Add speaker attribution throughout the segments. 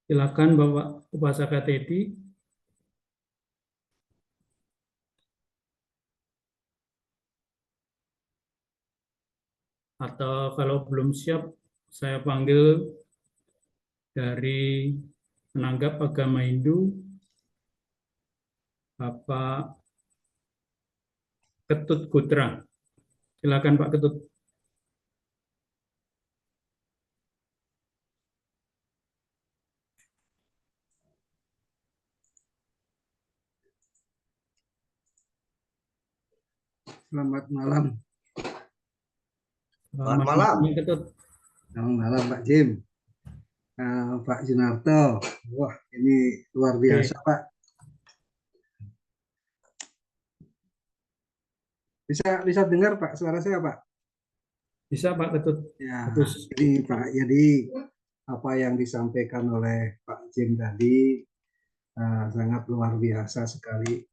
Speaker 1: Silakan Bapak Upasaka Teddy. Atau kalau belum siap, saya panggil dari menanggap agama Hindu, Bapak Ketut Putra. Silakan Pak Ketut.
Speaker 2: Selamat malam.
Speaker 1: Selamat malam, Pak Ketut.
Speaker 2: Selamat malam Pak Jim. Pak Junarto. Wah, ini luar biasa Pak. Bisa dengar Pak suara saya Pak?
Speaker 1: Bisa Pak Ketut.
Speaker 2: Ya,
Speaker 1: Bagus.
Speaker 2: ini Pak. Jadi apa yang disampaikan oleh Pak Jim tadi sangat luar biasa sekali.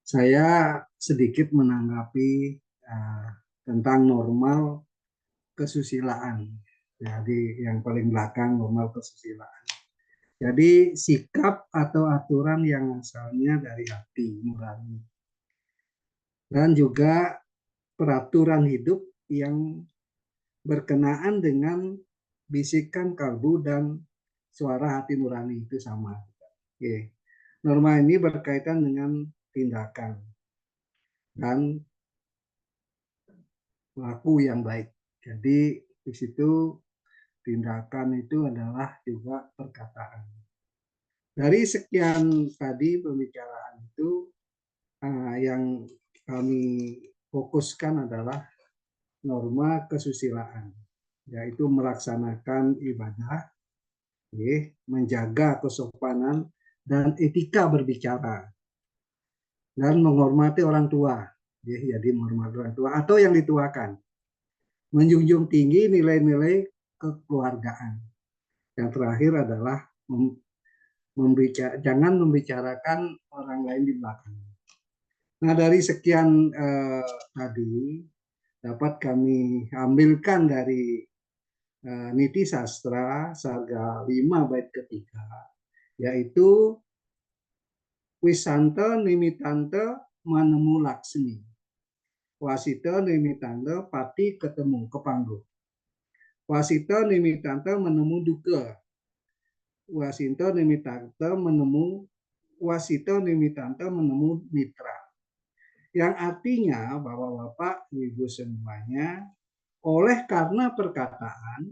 Speaker 2: Saya sedikit menanggapi tentang normal kesusilaan. Jadi yang paling belakang normal kesusilaan. Jadi sikap atau aturan yang asalnya dari hati nurani. Dan juga peraturan hidup yang berkenaan dengan bisikan kalbu dan suara hati nurani itu sama. Oke. Norma ini berkaitan dengan tindakan dan laku yang baik. Jadi di situ tindakan itu adalah juga perkataan. Dari sekian tadi pembicaraan itu yang kami fokuskan adalah norma kesusilaan, yaitu melaksanakan ibadah, menjaga kesopanan dan etika berbicara, dan menghormati orang tua, jadi menghormati orang tua atau yang dituakan, menjunjung tinggi nilai-nilai kekeluargaan. Yang terakhir adalah jangan membicarakan orang lain di belakang. Nah, dari sekian tadi dapat kami ambilkan dari Niti Sastra Sarga 5 bait ketiga, yaitu Wisanta nimitanta manemu laksmi, wasita nimitanta pati ketemu kepanggu, wasita nimitanta menemu duka, wasita nimitanta menemu mitra. Yang artinya bahwa Bapak Ibu semuanya, oleh karena perkataan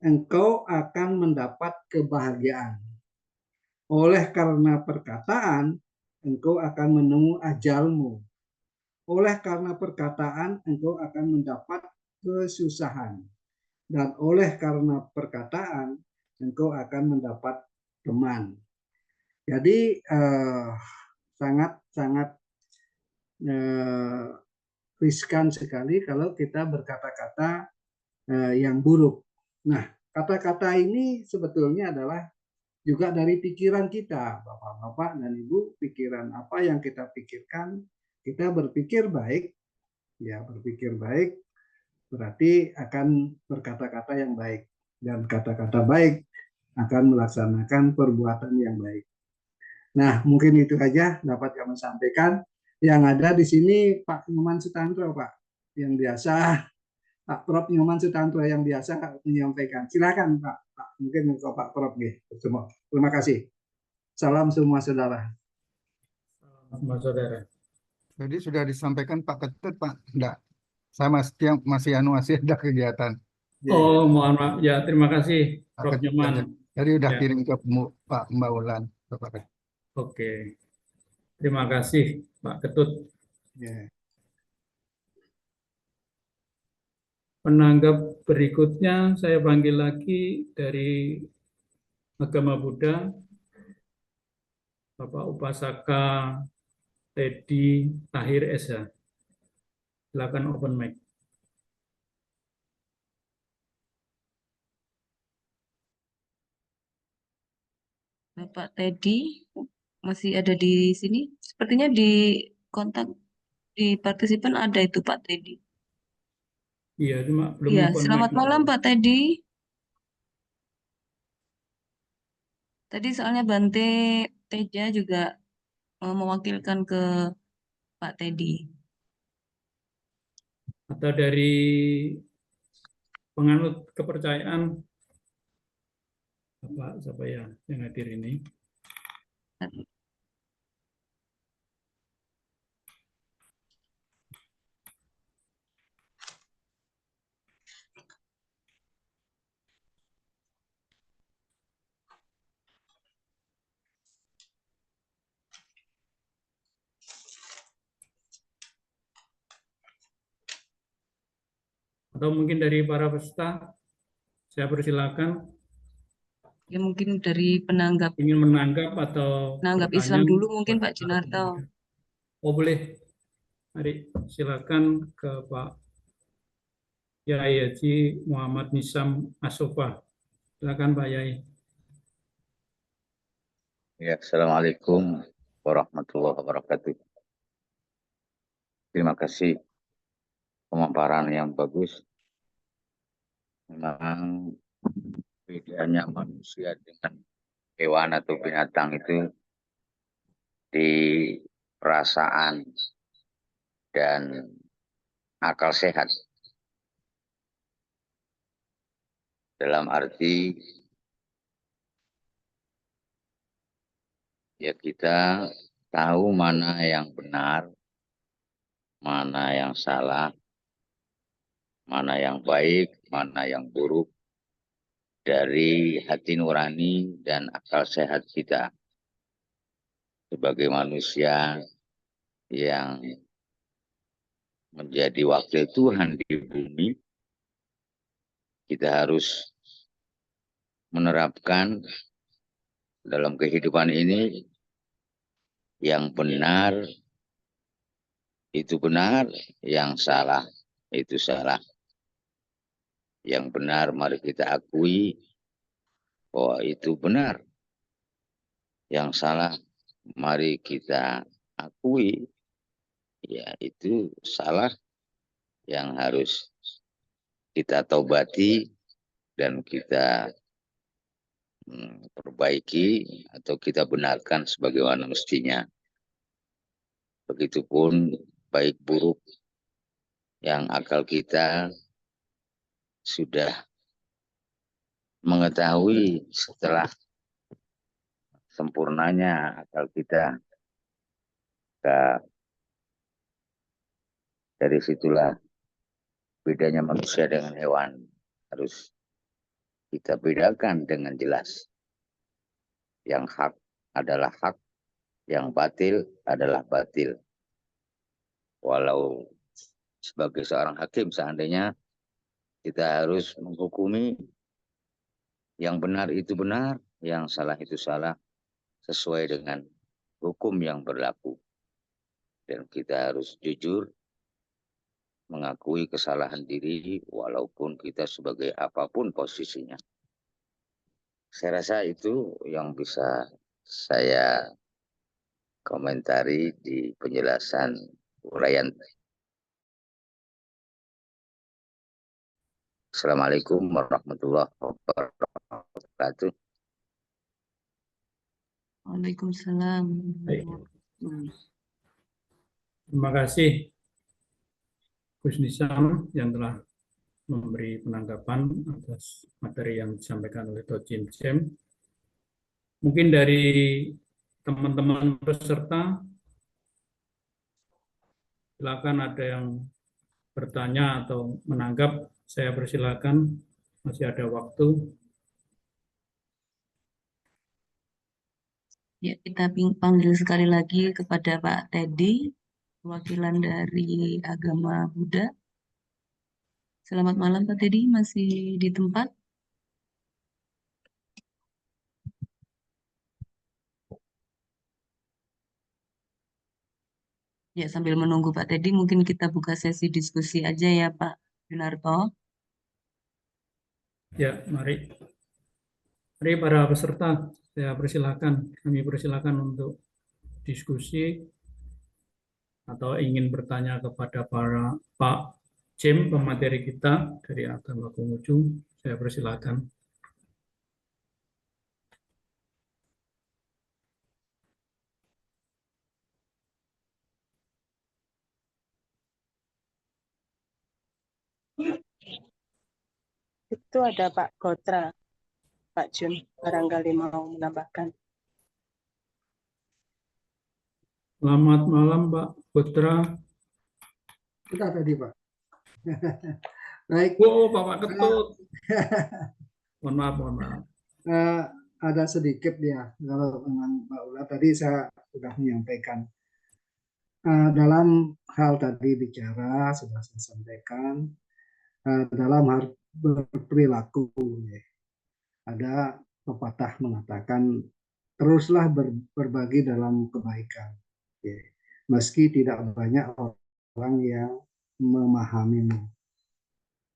Speaker 2: engkau akan mendapat kebahagiaan. Oleh karena perkataan engkau akan menemu ajalmu. Oleh karena perkataan engkau akan mendapat kesusahan. Dan oleh karena perkataan engkau akan mendapat teman. Jadi sangat riskan sekali kalau kita berkata-kata yang buruk. Nah, kata-kata ini sebetulnya adalah juga dari pikiran kita, Bapak-bapak dan Ibu, pikiran apa yang kita pikirkan, kita berpikir baik, ya berpikir baik berarti akan berkata-kata yang baik, dan kata-kata baik akan melaksanakan perbuatan yang baik. Nah, mungkin itu saja dapat kami sampaikan. Yang ada di sini Pak Nyoman Sutanto, Pak, yang biasa, Pak Prof. Nyoman Sutanto yang biasa menyampaikan. Silakan Pak, mungkin ke Pak Prof. Terima kasih. Salam semua saudara.
Speaker 1: Semua saudara.
Speaker 3: Jadi sudah disampaikan Pak Ketut, Pak. Enggak. Saya masih ada kegiatan.
Speaker 1: Oh, mohon maaf. Ya, terima kasih
Speaker 3: Pak
Speaker 1: Prof.
Speaker 3: Ketut
Speaker 1: Nyoman.
Speaker 3: aja. Jadi udah
Speaker 1: Ya.
Speaker 3: kirim ke Pak Mbak Ulan.
Speaker 1: Oke. Terima kasih Pak Ketut.
Speaker 2: Ya.
Speaker 1: Penanggap berikutnya saya panggil lagi dari agama Buddha, Bapak Upasaka Teddy Tahir SH. Silakan open mic.
Speaker 4: Bapak Teddy masih ada di sini. Sepertinya di kontak di partisipan ada itu Pak Teddy.
Speaker 1: Iya, cuma belum
Speaker 4: Iya,
Speaker 1: open
Speaker 4: selamat
Speaker 1: mic.
Speaker 4: malam Pak Teddy. Tadi soalnya Bante Teja juga mewakilkan ke Pak Teddy.
Speaker 1: Atau dari penganut kepercayaan Bapak siapa ya yang hadir ini? Atau mungkin dari para peserta, saya persilakan
Speaker 4: Ya mungkin dari penanggap
Speaker 1: ingin menanggap atau
Speaker 4: Islam
Speaker 1: bertanya
Speaker 4: dulu mungkin
Speaker 1: kepada
Speaker 4: Pak Junarto.
Speaker 1: narasumber. Oh boleh, mari silakan ke Pak Yai Haji Muhammad Nisam Asofa. Silakan Pak Yai.
Speaker 5: Ya, Assalamualaikum warahmatullahi wabarakatuh. Terima kasih pemaparan yang bagus. Memang bedanya manusia dengan hewan atau binatang itu di perasaan dan akal sehat. Dalam arti ya kita tahu mana yang benar, mana yang salah, mana yang baik, mana yang buruk dari hati nurani dan akal sehat kita sebagai manusia yang menjadi wakil Tuhan di bumi. Kita harus menerapkan dalam kehidupan ini yang benar itu benar, yang salah itu salah. Yang benar mari kita akui bahwa itu benar. Yang salah mari kita akui ya itu salah, yang harus kita taubati dan kita perbaiki atau kita benarkan sebagaimana mestinya. Begitupun baik buruk yang akal kita sudah mengetahui setelah sempurnanya akal kita. Dari situlah bedanya manusia dengan hewan. Harus kita bedakan dengan jelas. Yang hak adalah hak, yang batil adalah batil. Walau sebagai seorang hakim seandainya kita harus menghukumi yang benar itu benar, yang salah itu salah, sesuai dengan hukum yang berlaku. Dan kita harus jujur mengakui kesalahan diri walaupun kita sebagai apapun posisinya. Saya rasa itu yang bisa saya komentari di penjelasan uraian. Assalamualaikum warahmatullahi wabarakatuh.
Speaker 4: Waalaikumsalam.
Speaker 1: Baik. Terima kasih Gus Nisam yang telah memberi penanggapan atas materi yang disampaikan oleh Dr. Jem. Mungkin dari teman-teman peserta, silakan ada yang bertanya atau menanggap, saya persilakan, masih ada waktu.
Speaker 4: Ya, kita panggil sekali lagi kepada Pak Teddy, perwakilan dari agama Buddha. Selamat malam Pak Teddy, masih di tempat? Ya, sambil menunggu Pak Teddy, mungkin kita buka sesi diskusi aja ya Pak Junarto.
Speaker 1: Ya, mari. Mari para peserta, saya persilakan, kami persilakan untuk diskusi atau ingin bertanya kepada para Pak Jem, pemateri kita dari Agama Konghucu, saya persilakan.
Speaker 6: itu ada Pak Gotra, Pak Jun, barangkali mau menambahkan.
Speaker 1: Selamat malam Pak Putra.
Speaker 2: Sudah tadi, Pak. Baik.
Speaker 1: Oh, Bapak Ketut. Mohon maaf, mohon maaf.
Speaker 2: Ada sedikit ya, kalau dengan Pak Ula tadi saya sudah menyampaikan. Dalam hal tadi bicara, sudah saya sampaikan, dalam hal berperilaku, ya, ada pepatah mengatakan, teruslah berbagi dalam kebaikan. Ya. Meski tidak banyak orang yang memahamimu.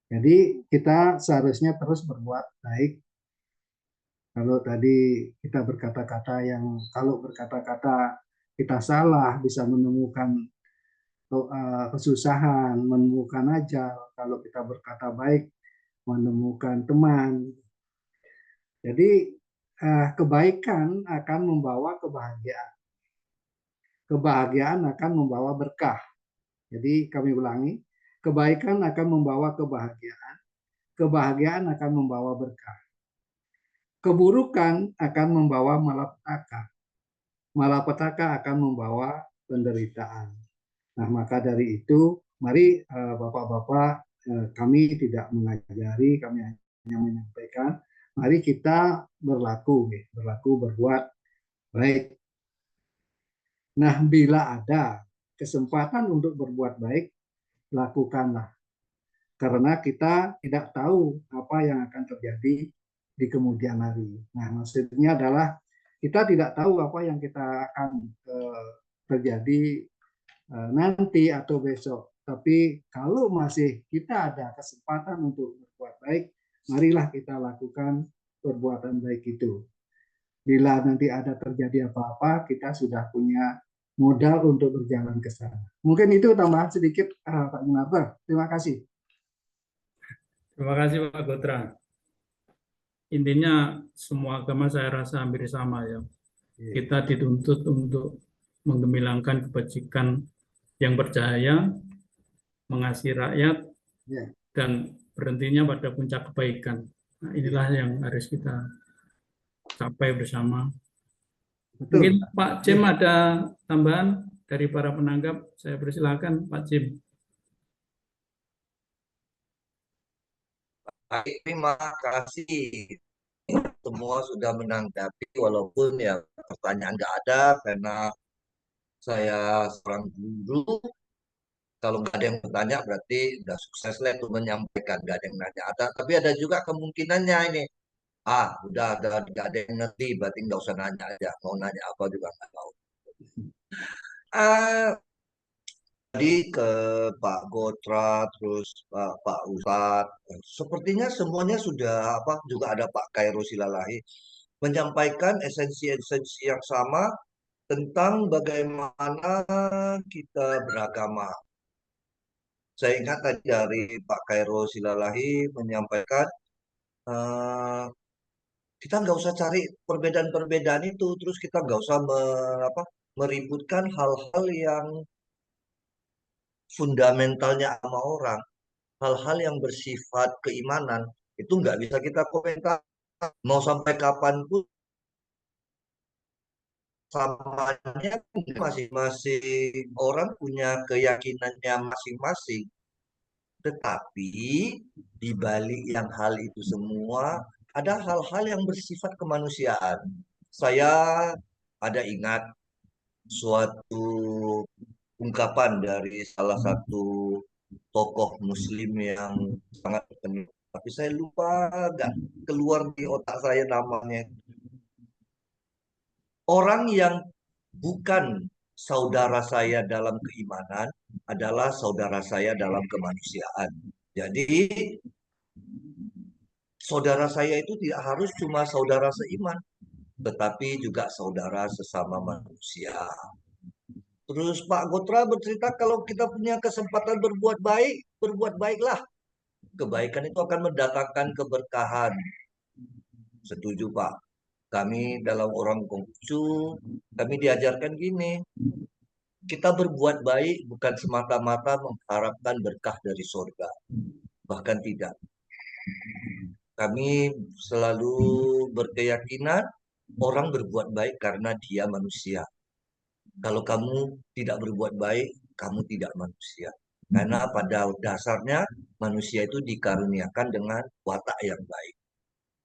Speaker 2: Jadi kita seharusnya terus berbuat baik. Kalau tadi kita berkata-kata yang, kalau berkata-kata kita salah, bisa menemukan kesusahan, menemukan ajal. Kalau kita berkata baik, menemukan teman. Jadi kebaikan akan membawa kebahagiaan. Kebahagiaan akan membawa berkah. Jadi kami ulangi, kebaikan akan membawa kebahagiaan. Kebahagiaan akan membawa berkah. Keburukan akan membawa malapetaka. Malapetaka akan membawa penderitaan. Nah, maka dari itu, mari Bapak-Bapak, kami tidak mengajari, kami hanya menyampaikan, mari kita berlaku berbuat baik. Nah, bila ada kesempatan untuk berbuat baik, lakukanlah. Karena kita tidak tahu apa yang akan terjadi di kemudian hari. Nah, maksudnya adalah kita tidak tahu apa yang kita akan terjadi nanti atau besok. Tapi kalau masih kita ada kesempatan untuk berbuat baik, marilah kita lakukan perbuatan baik itu. Bila nanti ada terjadi apa-apa, kita sudah punya modal untuk berjalan ke sana. Mungkin itu tambahan sedikit, Pak Gunarto. Terima kasih.
Speaker 1: Terima kasih Pak Gotra. Intinya semua agama saya rasa hampir sama ya. Kita dituntut untuk menggemilangkan kebajikan yang bercahaya, mengasihi rakyat, dan berhentinya pada puncak kebaikan. Nah, inilah yang harus kita capai bersama.
Speaker 2: Betul.
Speaker 1: Mungkin Pak Jim ada tambahan dari para penanggap. Saya persilakan Pak Jim.
Speaker 7: Baik, terima kasih. Semua sudah menanggapi, walaupun ya pertanyaan nggak ada karena saya seorang guru. Kalau nggak ada yang bertanya berarti udah sukses lah itu menyampaikan, nggak ada yang nanya. Tapi ada juga kemungkinannya ini. Udah nggak ada yang ngerti, berarti nggak usah nanya aja. Mau nanya apa juga nggak tahu. Tadi ke Pak Gotra, terus Pak Ustadz, sepertinya semuanya sudah juga ada Pak Khairul Silalahi menyampaikan esensi-esensi yang sama tentang bagaimana kita beragama. Saya ingat tadi dari Pak Khairul Silalahi menyampaikan kita nggak usah cari perbedaan-perbedaan itu, terus kita nggak usah meributkan hal-hal yang fundamentalnya sama orang. Hal-hal yang bersifat keimanan itu nggak bisa kita komentar. Mau sampai kapanpun samanya masing-masing orang punya keyakinannya masing-masing. Tetapi di balik yang hal itu semua ada hal-hal yang bersifat kemanusiaan. Saya ada ingat suatu ungkapan dari salah satu tokoh muslim yang sangat terkenal. Tapi saya lupa, nggak keluar di otak saya namanya. Orang yang bukan saudara saya dalam keimanan adalah saudara saya dalam kemanusiaan. Jadi saudara saya itu tidak harus cuma saudara seiman, tetapi juga saudara sesama manusia. Terus Pak Gotra bercerita kalau kita punya kesempatan berbuat baik, berbuat baiklah. Kebaikan itu akan mendatangkan keberkahan. Setuju Pak. Kami dalam orang Konghucu, kami diajarkan gini. Kita berbuat baik bukan semata-mata mengharapkan berkah dari surga. Bahkan tidak. Kami selalu berkeyakinan orang berbuat baik karena dia manusia. Kalau kamu tidak berbuat baik, kamu tidak manusia. Karena pada dasarnya manusia itu dikaruniakan dengan watak yang baik.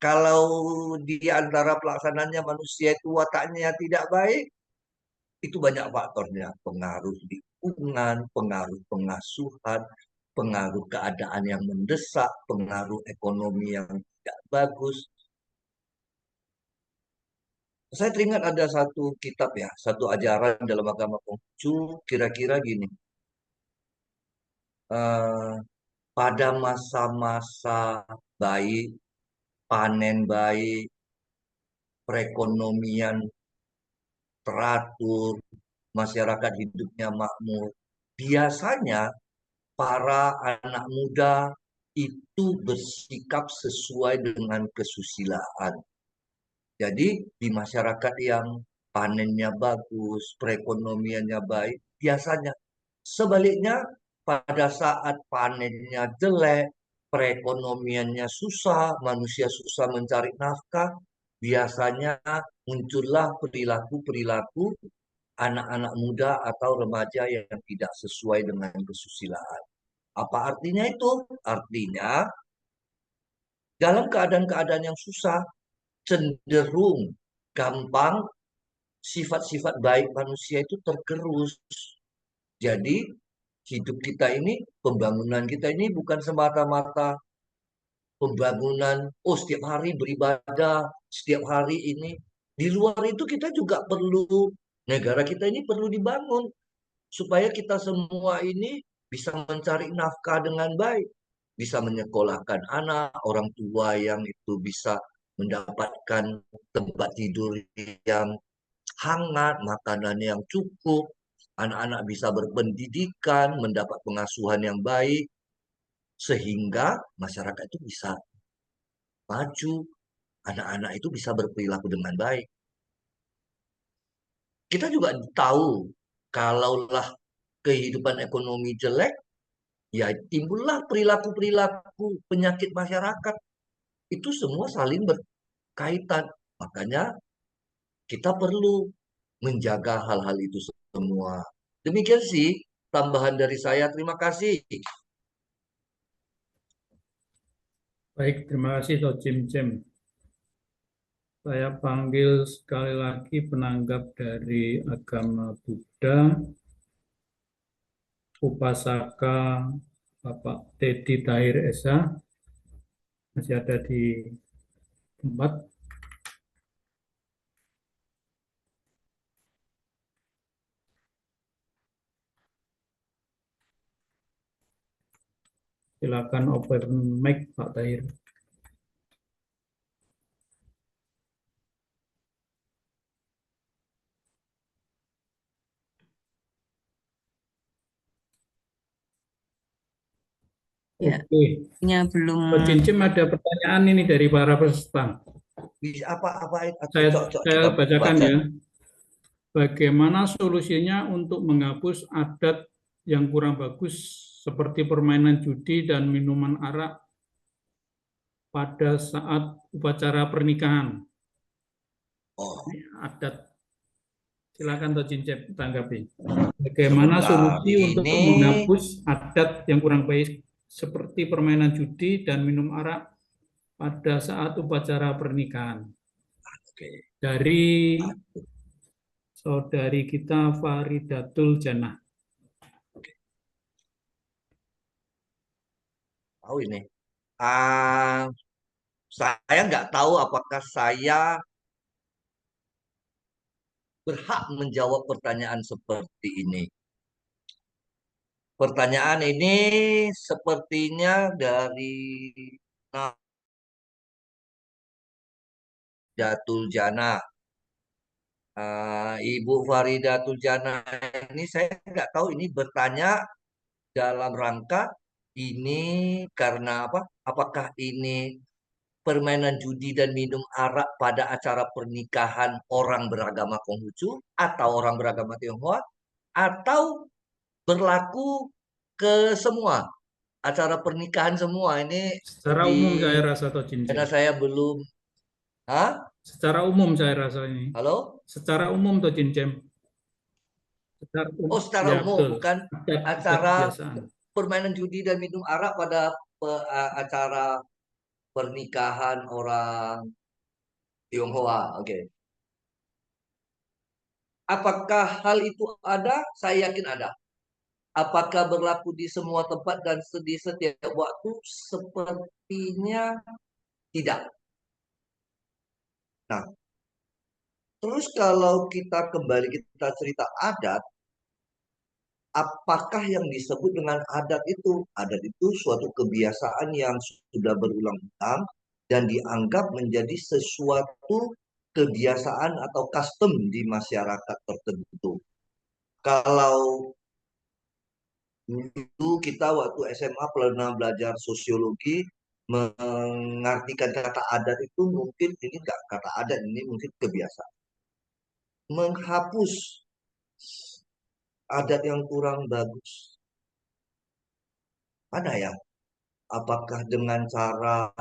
Speaker 7: Kalau di antara pelaksananya manusia itu wataknya tidak baik, itu banyak faktornya. Pengaruh lingkungan, pengaruh pengasuhan, pengaruh keadaan yang mendesak, pengaruh ekonomi yang tidak bagus. Saya teringat ada satu kitab ya, satu ajaran dalam agama Konghucu, kira-kira gini. eh, Pada masa-masa baik, panen baik, perekonomian teratur, masyarakat hidupnya makmur, biasanya para anak muda itu bersikap sesuai dengan kesusilaan. Jadi di masyarakat yang panennya bagus, perekonomiannya baik, biasanya sebaliknya pada saat panennya jelek, perekonomiannya susah, manusia susah mencari nafkah, biasanya muncullah perilaku-perilaku anak-anak muda atau remaja yang tidak sesuai dengan kesusilaan. Apa artinya itu? Artinya dalam keadaan-keadaan yang susah, cenderung gampang sifat-sifat baik manusia itu tergerus. Jadi hidup kita ini, pembangunan kita ini bukan semata-mata pembangunan, oh setiap hari beribadah, setiap hari ini. Di luar itu kita juga perlu, negara kita ini perlu dibangun supaya kita semua ini bisa mencari nafkah dengan baik, bisa menyekolahkan anak, orang tua yang itu bisa mendapatkan tempat tidur yang hangat, makanan yang cukup, anak-anak bisa berpendidikan, mendapat pengasuhan yang baik, sehingga masyarakat itu bisa maju, anak-anak itu bisa berperilaku dengan baik. Kita juga tahu, kalaulah kehidupan ekonomi jelek, ya timbullah perilaku-perilaku penyakit masyarakat. Itu semua saling berkaitan. Makanya kita perlu menjaga hal-hal itu semua. Demikian sih tambahan dari saya. Terima kasih.
Speaker 1: Baik, terima kasih Toh Jim Jim. Saya panggil sekali lagi penanggap dari agama Buddha, Upasaka Bapak Teddy Tahir Esa, masih ada di tempat. Silakan open mic Pak Tahir.
Speaker 4: Ya,
Speaker 1: Oke,
Speaker 4: nya belum.
Speaker 1: Pak Cincin ada pertanyaan ini dari para peserta.
Speaker 7: Bisa apa
Speaker 1: Saya
Speaker 7: kita
Speaker 1: bacakan
Speaker 7: baca.
Speaker 1: ya. Bagaimana solusinya untuk menghapus adat yang kurang bagus seperti permainan judi dan minuman arak pada saat upacara pernikahan?
Speaker 7: Oh,
Speaker 1: Adat. Silakan Toh Cincin tanggapi. Bagaimana
Speaker 7: sebentar.
Speaker 1: solusi untuk
Speaker 7: Ini
Speaker 1: menghapus adat yang kurang baik seperti permainan judi dan minum arak pada saat upacara pernikahan?
Speaker 7: oke.
Speaker 1: Dari saudari kita Faridatul Janah.
Speaker 7: Tahu ini. Saya nggak tahu apakah saya berhak menjawab pertanyaan seperti ini. Pertanyaan ini sepertinya dari Faridatul Jana. Ibu Faridatul Jana ini saya nggak tahu ini bertanya dalam rangka ini karena apa? Apakah ini permainan judi dan minum arak pada acara pernikahan orang beragama Konghucu atau orang beragama Tionghoa atau berlaku ke semua? acara pernikahan semua. Ini
Speaker 1: Secara
Speaker 7: di
Speaker 1: umum saya rasa atau cincin.
Speaker 7: karena saya belum. Hah?
Speaker 1: Secara umum saya rasa ini.
Speaker 7: Halo?
Speaker 1: Secara umum atau cincin. Secara
Speaker 7: Oh, secara
Speaker 1: ya
Speaker 7: umum,
Speaker 1: betul.
Speaker 7: bukan
Speaker 1: Adat
Speaker 7: acara
Speaker 1: kebiasaan.
Speaker 7: permainan judi dan minum arak pada acara pernikahan orang Tionghoa. Oke. Apakah hal itu ada? Saya yakin ada. Apakah berlaku di semua tempat dan di setiap waktu? Sepertinya tidak. Nah, terus kalau kita kembali kita cerita adat, apakah yang disebut dengan adat itu? Adat itu suatu kebiasaan yang sudah berulang-ulang dan dianggap menjadi sesuatu kebiasaan atau custom di masyarakat tertentu. Kalau dulu kita waktu SMA pernah belajar sosiologi, mengartikan kata adat itu mungkin ini enggak kata adat, ini mungkin kebiasaan. Menghapus adat yang kurang bagus. Ada ya? Apakah dengan cara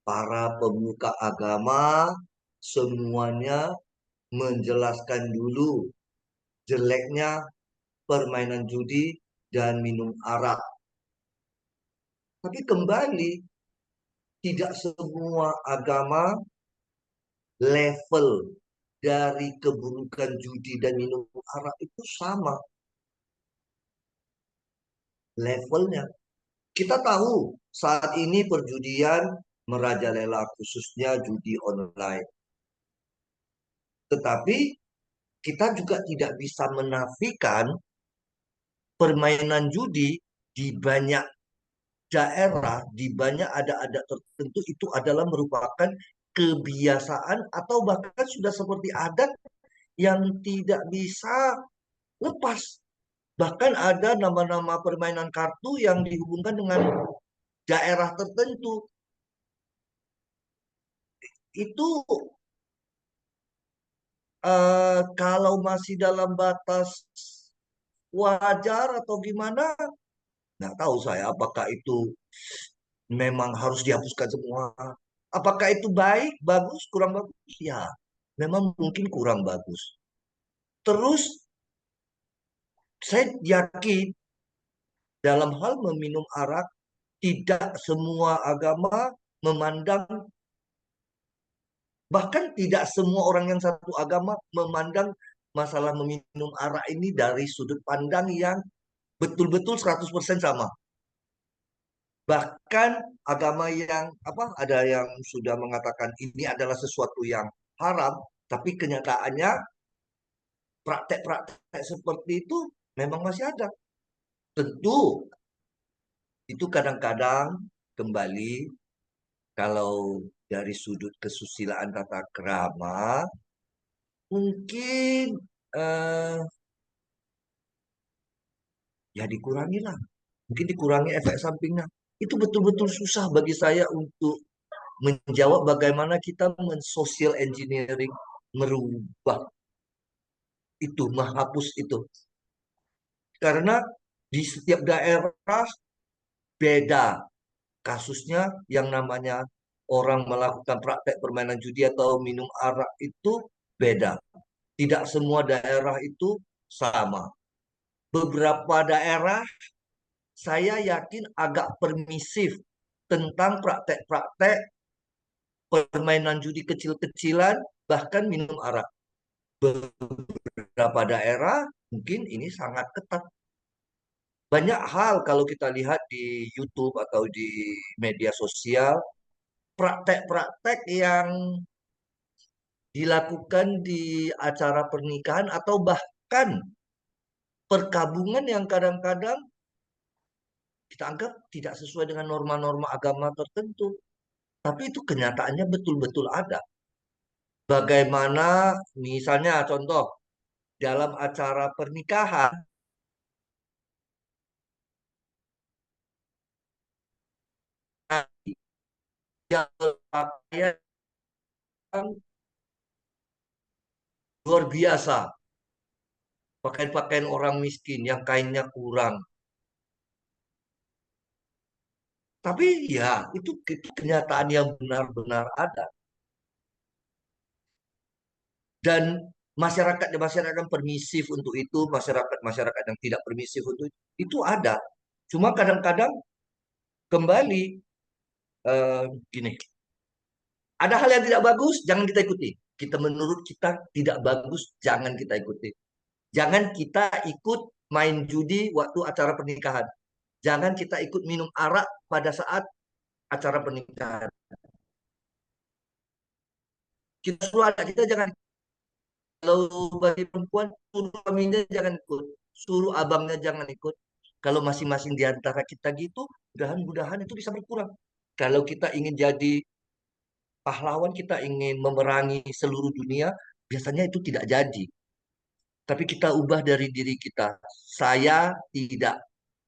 Speaker 7: para pemuka agama semuanya menjelaskan dulu jeleknya permainan judi dan minum arak? Tapi kembali, tidak semua agama level dari keburukan judi dan minum arak itu sama levelnya. Kita tahu saat ini perjudian merajalela khususnya judi online. Tetapi kita juga tidak bisa menafikan permainan judi di banyak daerah, di banyak adat-adat tertentu itu adalah merupakan kebiasaan atau bahkan sudah seperti adat yang tidak bisa lepas. Bahkan ada nama-nama permainan kartu yang dihubungkan dengan daerah tertentu. Itu kalau masih dalam batas wajar atau gimana, nggak tahu saya apakah itu memang harus dihapuskan semua. Apakah itu baik, bagus, kurang bagus? Ya, memang mungkin kurang bagus. Terus saya yakin dalam hal meminum arak, tidak semua agama memandang, bahkan tidak semua orang yang satu agama memandang masalah meminum arak ini dari sudut pandang yang betul-betul 100% sama. Bahkan agama yang ada yang sudah mengatakan ini adalah sesuatu yang haram, tapi kenyataannya praktek-praktek seperti itu memang masih ada. Tentu itu kadang-kadang kembali kalau dari sudut kesusilaan tata krama mungkin eh, ya dikurangi lah. Mungkin dikurangi efek sampingnya. Itu betul-betul susah bagi saya untuk menjawab bagaimana kita men-social engineering merubah itu, menghapus itu. Karena di setiap daerah beda kasusnya, yang namanya orang melakukan praktek permainan judi atau minum arak itu beda. Tidak semua daerah itu sama. Beberapa daerah saya yakin agak permisif tentang praktek-praktek permainan judi kecil-kecilan, bahkan minum arak. Beberapa daerah mungkin ini sangat ketat. Banyak hal kalau kita lihat di YouTube atau di media sosial, praktek-praktek yang dilakukan di acara pernikahan atau bahkan perkabungan yang kadang-kadang kita anggap tidak sesuai dengan norma-norma agama tertentu. Tapi itu kenyataannya betul-betul ada. Bagaimana misalnya contoh dalam acara pernikahan yang berpakaian luar biasa, pakaian-pakaian orang miskin yang kainnya kurang. Tapi ya itu kenyataan yang benar-benar ada. Dan masyarakat yang permisif untuk itu, masyarakat yang tidak permisif untuk itu ada. Cuma kadang-kadang kembali gini, ada hal yang tidak bagus, jangan kita ikuti. Menurut kita tidak bagus, jangan kita ikuti. Jangan kita ikut main judi waktu acara pernikahan. Jangan kita ikut minum arak pada saat acara pernikahan. Kita suruh anak kita jangan. Kalau bagi perempuan, suruh suaminya jangan ikut. Suruh abangnya jangan ikut. Kalau masing-masing di antara kita gitu, mudah-mudahan itu bisa berkurang. Kalau kita ingin jadi pahlawan, kita ingin memerangi seluruh dunia, biasanya itu tidak jadi. Tapi kita ubah dari diri kita. Saya tidak.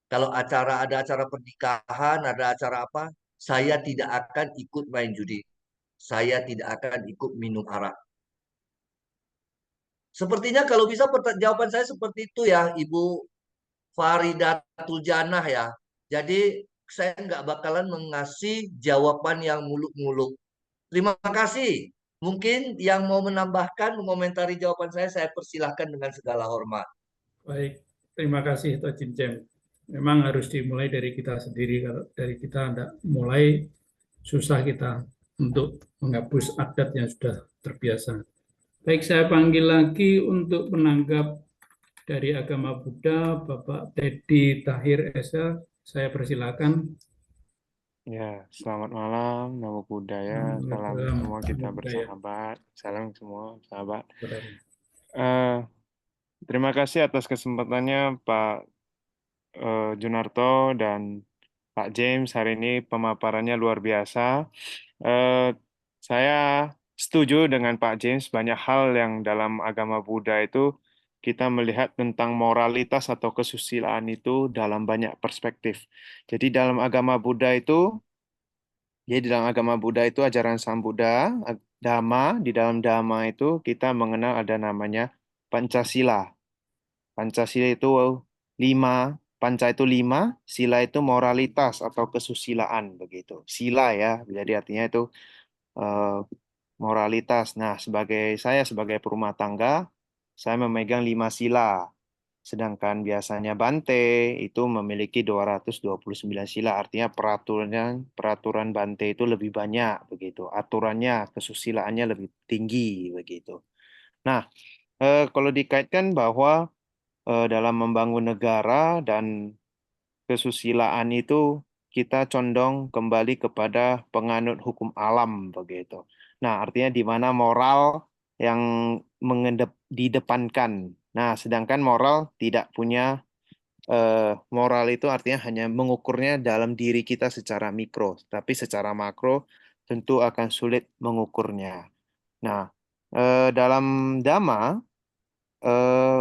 Speaker 7: Kalau ada acara pernikahan, ada acara apa, saya tidak akan ikut main judi. Saya tidak akan ikut minum arak. Sepertinya kalau bisa jawaban saya seperti itu ya, Ibu Faridatul Janah ya. Jadi saya nggak bakalan mengasih jawaban yang muluk-muluk. Terima kasih. Mungkin yang mau menambahkan, mengomentari jawaban saya persilahkan dengan segala hormat.
Speaker 1: Baik, terima kasih Toh Cincem. Memang harus dimulai dari kita sendiri. Kalau dari kita tidak mulai, susah kita untuk menghapus adat yang sudah terbiasa. Baik, saya panggil lagi untuk menanggap dari agama Buddha, Bapak Teddy Tahir Esa. Saya persilakan.
Speaker 8: Ya, selamat malam, Namo Buddhaya, salam semua kita bersahabat, salam semua sahabat. Terima kasih atas kesempatannya Pak Junarto dan Pak James. Hari ini pemaparannya luar biasa. Saya setuju dengan Pak James, banyak hal yang dalam agama Buddha itu kita melihat tentang moralitas atau kesusilaan itu dalam banyak perspektif. Jadi dalam agama Buddha itu, ajaran Sang Buddha, Dhamma, di dalam Dhamma itu kita mengenal ada namanya Pancasila. Pancasila itu 5, Panca itu 5, sila itu moralitas atau kesusilaan begitu. Sila ya, jadi artinya itu moralitas. Nah, saya sebagai perumah tangga, saya memegang 5 sila. Sedangkan biasanya Bante itu memiliki 229 sila, artinya peraturan Bante itu lebih banyak begitu. Aturannya, kesusilaannya lebih tinggi begitu. Nah, kalau dikaitkan bahwa dalam membangun negara dan kesusilaan itu kita condong kembali kepada penganut hukum alam begitu. Nah, artinya di mana moral yang didepankan. Nah, sedangkan moral tidak punya moral itu artinya hanya mengukurnya dalam diri kita secara mikro, tapi secara makro tentu akan sulit mengukurnya. Nah, dalam Dhamma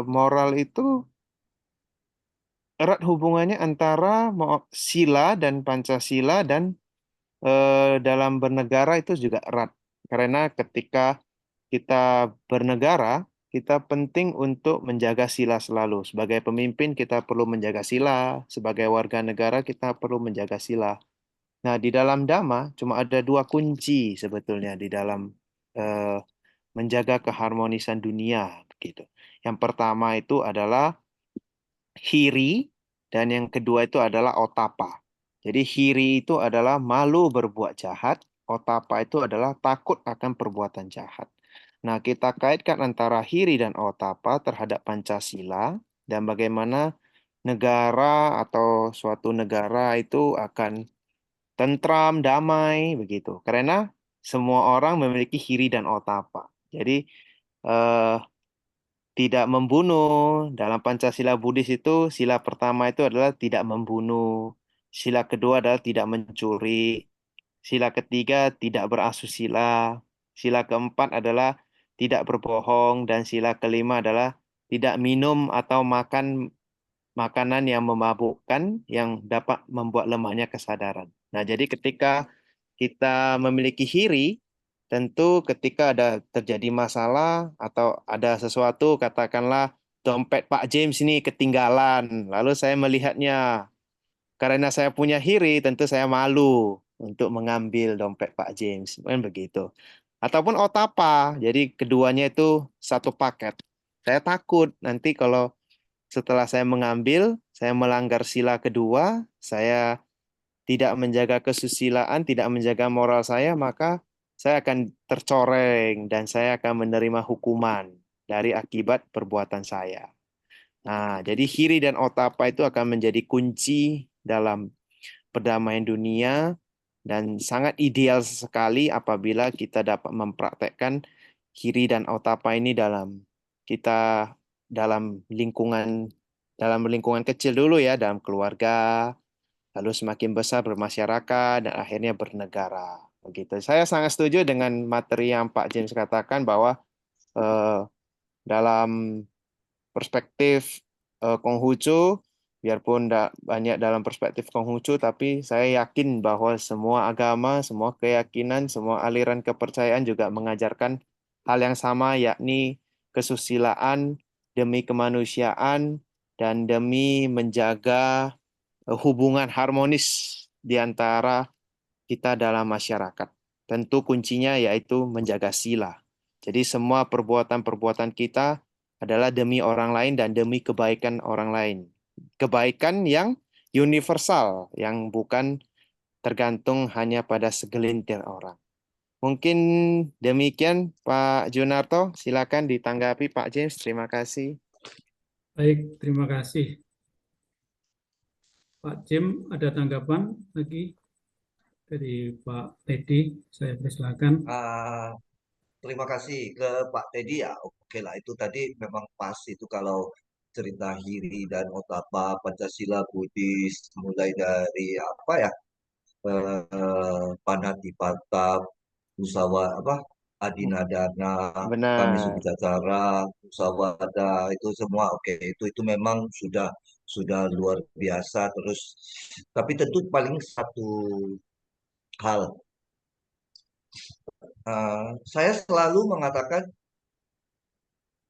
Speaker 8: moral itu erat hubungannya antara sila dan Pancasila dan dalam bernegara itu juga erat. Karena ketika kita bernegara, kita penting untuk menjaga sila selalu. Sebagai pemimpin kita perlu menjaga sila, sebagai warga negara kita perlu menjaga sila. Nah, di dalam Dhamma cuma ada 2 kunci sebetulnya di dalam menjaga keharmonisan dunia gitu. Yang pertama itu adalah hiri, dan yang kedua itu adalah otapa. Jadi hiri itu adalah malu berbuat jahat, otapa itu adalah takut akan perbuatan jahat. Nah, kita kaitkan antara hiri dan otapa terhadap Pancasila dan bagaimana negara atau suatu negara itu akan tentram, damai, begitu. Karena semua orang memiliki hiri dan otapa. Jadi, tidak membunuh. Dalam Pancasila Buddhis itu, sila pertama itu adalah tidak membunuh. Sila kedua adalah tidak mencuri. Sila ketiga tidak berasusila. Sila keempat adalah tidak berbohong. Dan sila kelima adalah tidak minum atau makan makanan yang memabukkan yang dapat membuat lemahnya kesadaran. Nah, jadi ketika kita memiliki hiri, tentu ketika ada terjadi masalah atau ada sesuatu, katakanlah dompet Pak James ini ketinggalan, lalu saya melihatnya, karena saya punya hiri, tentu saya malu untuk mengambil dompet Pak James, kan begitu. Ataupun otapa, jadi keduanya itu satu paket. Saya takut nanti kalau setelah saya mengambil, saya melanggar sila kedua, saya tidak menjaga kesusilaan, tidak menjaga moral saya, maka saya akan tercoreng dan saya akan menerima hukuman dari akibat perbuatan saya. Nah, jadi hiri dan otapa itu akan menjadi kunci dalam perdamaian dunia dan sangat ideal sekali apabila kita dapat mempraktekkan hiri dan otapa ini kita dalam lingkungan kecil dulu ya, dalam keluarga, lalu semakin besar bermasyarakat dan akhirnya bernegara. Begitu. Saya sangat setuju dengan materi yang Pak James katakan bahwa eh, dalam perspektif Konghucu, biarpun banyak dalam perspektif Konghucu, tapi saya yakin bahwa semua agama, semua keyakinan, semua aliran kepercayaan juga mengajarkan hal yang sama, yakni kesusilaan demi kemanusiaan dan demi menjaga hubungan harmonis di antara kita dalam masyarakat. Tentu kuncinya yaitu menjaga sila. Jadi semua perbuatan-perbuatan kita adalah demi orang lain dan demi kebaikan orang lain. Kebaikan yang universal, yang bukan tergantung hanya pada segelintir orang. Mungkin demikian Pak Junarto, silakan ditanggapi Pak James, terima kasih.
Speaker 1: Baik, terima kasih. Pak Jim, ada tanggapan lagi dari Pak Teddy? Saya persilakan.
Speaker 7: Ah, terima kasih ke Pak Teddy ya. Oke lah, itu tadi memang pas itu kalau cerita Hiri dan Otapa, Pancasila, Buddhis, mulai dari apa ya, Panatipata, Musyawarah apa, Adinadana, Kami
Speaker 8: Benar.
Speaker 7: Subicara, Musyawarah itu semua oke. Itu memang sudah luar biasa. Terus, tapi tentu paling satu hal, saya selalu mengatakan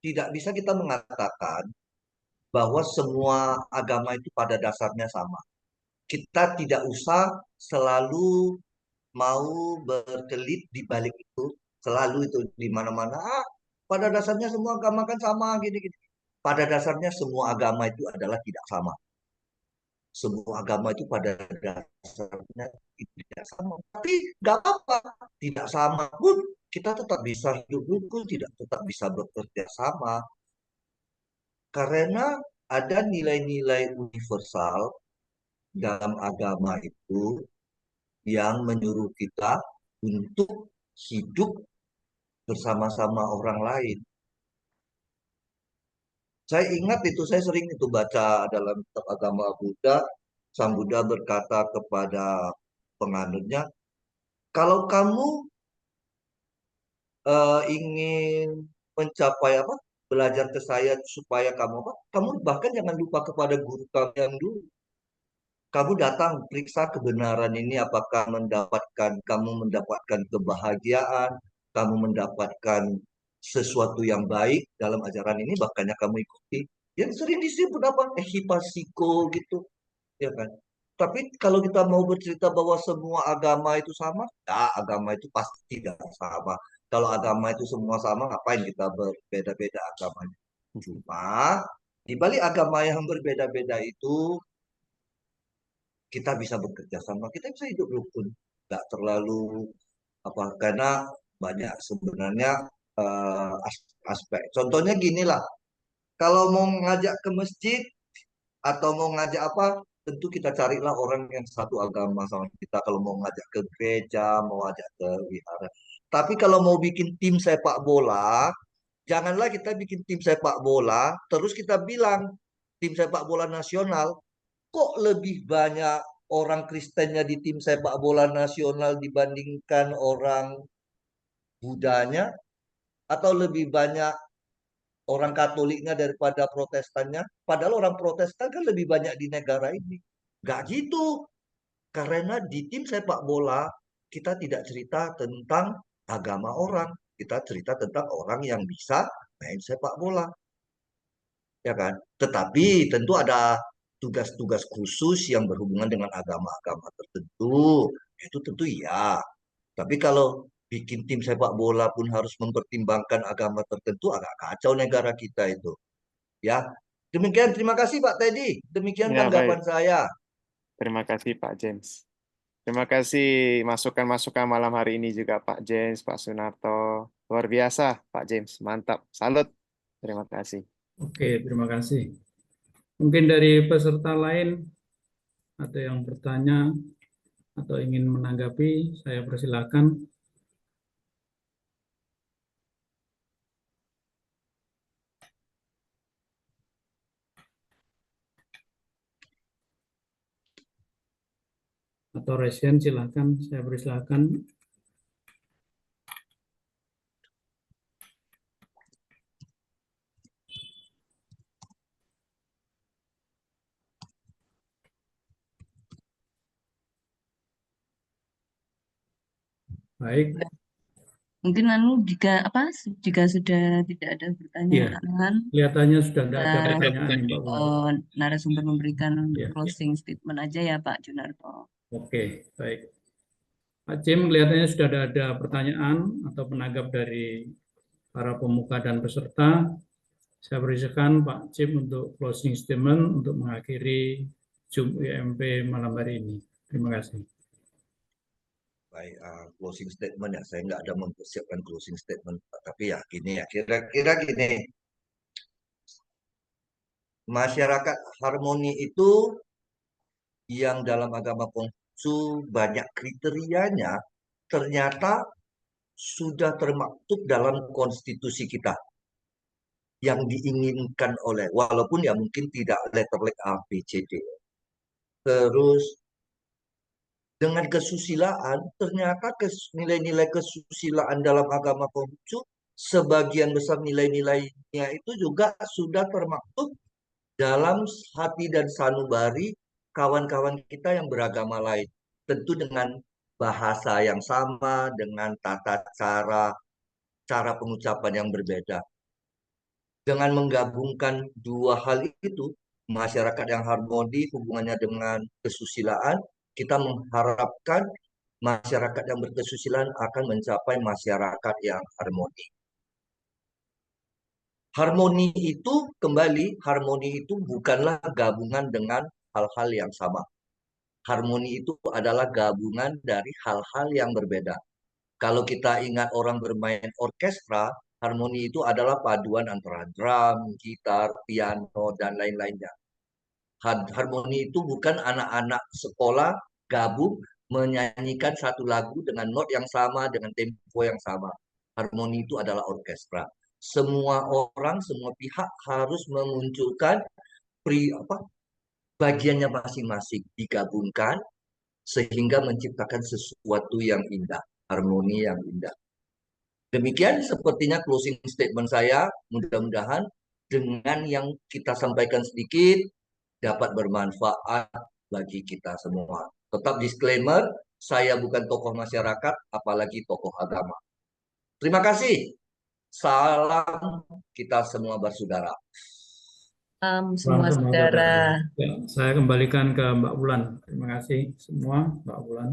Speaker 7: tidak bisa kita mengatakan bahwa semua agama itu pada dasarnya sama. Kita tidak usah selalu mau berkelit di balik itu, selalu itu di mana-mana. Pada dasarnya semua agama kan sama gini-gini. Pada dasarnya semua agama itu adalah tidak sama. Semua agama itu pada dasarnya tidak sama. Tapi nggak apa-apa, tidak sama pun kita tetap bisa hidup rukun, tidak tetap bisa bekerja sama. Karena ada nilai-nilai universal dalam agama itu yang menyuruh kita untuk hidup bersama-sama orang lain. Saya ingat itu, saya sering itu baca dalam kitab agama Buddha, Sang Buddha berkata kepada penganutnya, kalau kamu ingin mencapai apa, belajar ke saya supaya kamu apa, kamu bahkan jangan lupa kepada guru kamu yang dulu. Kamu datang periksa kebenaran ini apakah kamu mendapatkan kebahagiaan, kamu mendapatkan sesuatu yang baik dalam ajaran ini, makanya kamu ikuti. Yang sering disebut apa? Hipasiko gitu, ya kan? Tapi kalau kita mau bercerita bahwa semua agama itu sama, ya agama itu pasti tidak sama. Kalau agama itu semua sama, ngapain kita berbeda-beda agamanya? Cuma di balik agama yang berbeda-beda itu kita bisa bekerja sama, kita bisa hidup rukun, nggak terlalu apa, karena banyak sebenarnya aspek. Contohnya gini lah, kalau mau ngajak ke masjid atau mau ngajak apa, tentu kita carilah orang yang satu agama sama kita. Kalau mau ngajak ke gereja, mau ngajak ke wihara. Tapi kalau mau bikin tim sepak bola, janganlah kita bikin tim sepak bola, terus kita bilang tim sepak bola nasional, kok lebih banyak orang Kristennya di tim sepak bola nasional dibandingkan orang Budanya, atau lebih banyak orang Katoliknya daripada Protestannya? Padahal orang Protestan kan lebih banyak di negara ini. Gak gitu. Karena di tim sepak bola kita tidak cerita tentang agama orang. Kita cerita tentang orang yang bisa main sepak bola. Ya kan? Tetapi tentu ada tugas-tugas khusus yang berhubungan dengan agama-agama tertentu, itu tentu ya. Tapi kalau bikin tim sepak bola pun harus mempertimbangkan agama tertentu, agak kacau negara kita itu. Ya, demikian. Terima kasih Pak Teddy. Demikian
Speaker 8: Ya,
Speaker 7: tanggapan
Speaker 8: baik.
Speaker 7: saya.
Speaker 8: Terima kasih Pak James. Terima kasih masukan-masukan malam hari ini juga Pak James, Pak Sunarto. Luar biasa Pak James, mantap. Salut. Terima kasih.
Speaker 1: Oke, terima kasih. Mungkin dari peserta lain atau yang bertanya atau ingin menanggapi, saya persilakan. Atau Resian, silakan. Saya persilakan. Baik,
Speaker 4: Mungkin jika sudah tidak ada
Speaker 1: iya.
Speaker 4: pertanyaan,
Speaker 1: Kelihatannya sudah tidak ada
Speaker 4: kita
Speaker 1: pertanyaan nih, Mbak Wulan.
Speaker 4: narasumber memberikan
Speaker 1: Iya.
Speaker 4: closing statement aja ya Pak Junarto.
Speaker 1: Oke, baik. Pak Jim, kelihatannya sudah ada pertanyaan atau penanggap dari para pemuka dan peserta. Saya berikan Pak Jim untuk closing statement untuk mengakhiri Zoom UMP malam hari ini. Terima kasih.
Speaker 7: Baik, closing statement ya. Saya nggak ada mempersiapkan closing statement, tapi ya gini ya. Kira-kira gini. Masyarakat harmoni itu yang dalam agama Konghucu banyak kriterianya, ternyata sudah termaktub dalam konstitusi kita yang diinginkan oleh, walaupun ya mungkin tidak letterlek A, B, C, D. Terus dengan kesusilaan, ternyata nilai-nilai kesusilaan dalam agama Konghucu, sebagian besar nilai-nilainya itu juga sudah termaktub dalam hati dan sanubari kawan-kawan kita yang beragama lain. Tentu dengan bahasa yang sama, dengan tata cara pengucapan yang berbeda. Dengan menggabungkan dua hal itu, masyarakat yang harmoni hubungannya dengan kesusilaan, kita mengharapkan masyarakat yang berkesusilaan akan mencapai masyarakat yang harmoni. Harmoni itu kembali, harmoni itu bukanlah gabungan dengan hal-hal yang sama. Harmoni itu adalah gabungan dari hal-hal yang berbeda. Kalau kita ingat orang bermain orkestra, harmoni itu adalah paduan antara drum, gitar, piano, dan lain-lainnya. Harmoni itu bukan anak-anak sekolah gabung menyanyikan satu lagu dengan not yang sama, dengan tempo yang sama. Harmoni itu adalah orkestra. Semua orang, semua pihak harus memunculkan bagiannya masing-masing, digabungkan sehingga menciptakan sesuatu yang indah, harmoni yang indah. Demikian sepertinya closing statement saya. Mudah-mudahan dengan yang kita sampaikan sedikit dapat bermanfaat bagi kita semua. Tetap disclaimer, saya bukan tokoh masyarakat, apalagi tokoh agama. Terima kasih. Salam kita semua bersaudara.
Speaker 4: Semua saudara.
Speaker 1: Ya, saya kembalikan ke Mbak Wulan. Terima kasih semua, Mbak Wulan.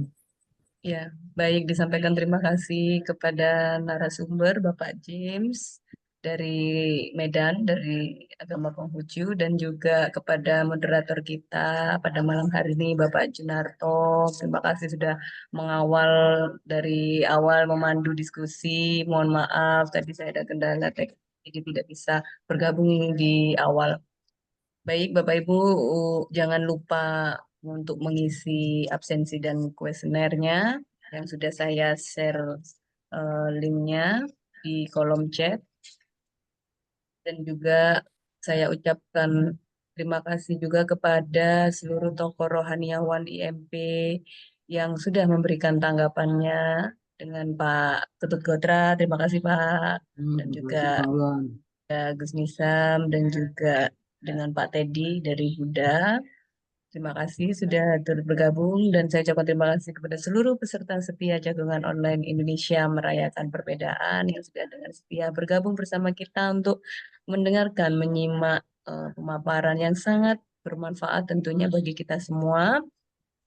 Speaker 4: Ya, baik, disampaikan terima kasih kepada narasumber Bapak James dari Medan, dari Agama Konghucu, dan juga kepada moderator kita pada malam hari ini, Bapak Junarto. Terima kasih sudah mengawal dari awal memandu diskusi. Mohon maaf, tadi saya ada kendala teknis, jadi tidak bisa bergabung di awal. Baik, Bapak Ibu, jangan lupa untuk mengisi absensi dan kuesionernya yang sudah saya share linknya di kolom chat. Dan juga saya ucapkan terima kasih juga kepada seluruh tokoh rohaniawan IMP yang sudah memberikan tanggapannya dengan Pak Ketut Gotra. Terima kasih Pak. Dan juga Gus Nisam dan juga dengan Pak Teddy dari Buddha. Terima kasih sudah turut bergabung dan saya ucapkan terima kasih kepada seluruh peserta setia Jagongan Online Indonesia Merayakan Perbedaan yang sudah dengan setia bergabung bersama kita untuk mendengarkan, menyimak pemaparan yang sangat bermanfaat tentunya bagi kita semua.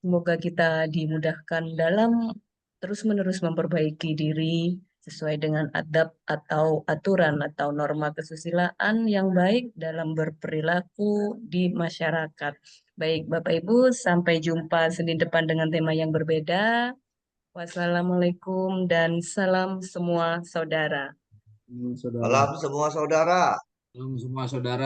Speaker 4: Semoga kita dimudahkan dalam terus-menerus memperbaiki diri sesuai dengan adab atau aturan atau norma kesusilaan yang baik dalam berperilaku di masyarakat. Baik, Bapak Ibu, sampai jumpa Senin depan dengan tema yang berbeda. Wassalamualaikum dan salam semua saudara.
Speaker 2: Saudara.
Speaker 7: Salam semua saudara.
Speaker 2: Salam semua saudara.